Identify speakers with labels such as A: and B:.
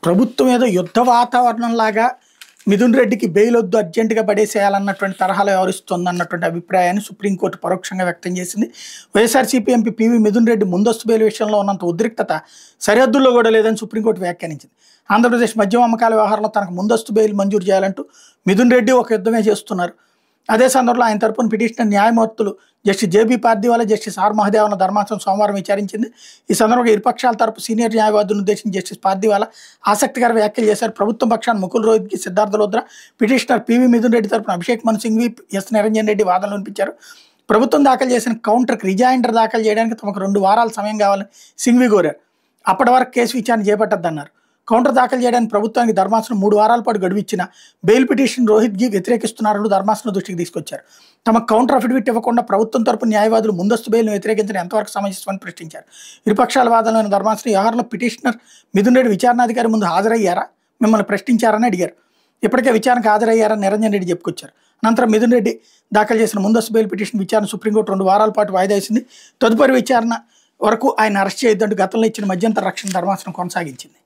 A: ప్రభుత్వం ఏదో యుద్ధ వాతావరణంలాగా మిథున్ రెడ్డికి బెయిల్ వద్దు అర్జెంటుగా పడేసేయాలన్నటువంటి తరహాలో వ్యవహరిస్తోందన్నటువంటి అభిప్రాయాన్ని సుప్రీంకోర్టు పరోక్షంగా వ్యక్తం చేసింది. వైఎస్ఆర్సీపీ ఎంపీ పివి మిథున్ రెడ్డి ముందస్తు బెయిల్ విషయంలో ఉన్నంత ఉద్రిక్తత సరిహద్దుల్లో కూడా లేదని సుప్రీంకోర్టు వ్యాఖ్యానించింది. ఆంధ్రప్రదేశ్ మద్యం అమ్మకాల వ్యవహారంలో తనకు ముందస్తు బెయిల్ మంజూరు చేయాలంటూ మిథున్ రెడ్డి ఒక యుద్ధమే చేస్తున్నారు. అదే సందర్భంలో ఆయన తరపున పిటిషనర్ న్యాయమూర్తులు justice JB Pardiwala, justice R Mahadevan ధర్మాసనం సోమవారం విచారించింది. ఈ సందర్భంగా ఇరుపక్షాల తరపు సీనియర్ న్యాయవాదులను ఉద్దేశించి జస్టిస్ పార్దీవాలా ఆసక్తికర వ్యాఖ్యలు చేశారు. ప్రభుత్వం పక్షాన ముకుల్ రోహిత్గి, సిద్ధార్థ లోద్రా, పిటిషనర్ పివి మిథున్ రెడ్డి తరపున అభిషేక్ మను సింఘ్వి, ఎస్ నిరంజన్ రెడ్డి వాదనలు వినిపించారు. ప్రభుత్వం దాఖలు చేసిన కౌంటర్కి రిజాయిండర్ దాఖలు చేయడానికి తమకు 2 వారాల సమయం కావాలని సింఘ్వి కోరారు. అప్పటి వరకు కేసు విచారణ చేపట్టద్దన్నారు. కౌంటర్ దాఖలు చేయడానికి ప్రభుత్వానికి ధర్మాసనం 3 వారాల పాటు గడువు ఇచ్చిన బెయిల్ పిటిషన్ రోహిత్గి వ్యతిరేకిస్తున్నారని ధర్మాసనం దృష్టికి తీసుకొచ్చారు. తమ కౌంటర్ అఫిడవిట్ ఇవ్వకుండా ప్రభుత్వం తరపు న్యాయవాదులు ముందస్తు బెయిల్ను వ్యతిరేకించడం ఎంతవరకు సమంజసమని ప్రశ్నించారు. ఇరుపక్షాల వాదనలోని ధర్మాసనం వ్యవహారంలో పిటిషనర్ మిథున్ రెడ్డి విచారణాధికారి ముందు హాజరయ్యారా, మిమ్మల్ని ప్రశ్నించారని అడిగారు. ఇప్పటికే విచారణకు హాజరయ్యారని నిరంజన్ రెడ్డి చెప్పుకొచ్చారు. అనంతరం మిథున్ రెడ్డి దాఖలు చేసిన ముందస్తు బెయిల్ పిటిషన్ విచారణ సుప్రీంకోర్టు 2 వారాల పాటు వాయిదా వేసింది. తదుపరి విచారణ వరకు ఆయన అరెస్ట్ చేయొద్దంటూ గతంలో ఇచ్చిన మధ్యంతర రక్షణ ధర్మాసనం కొనసాగించింది.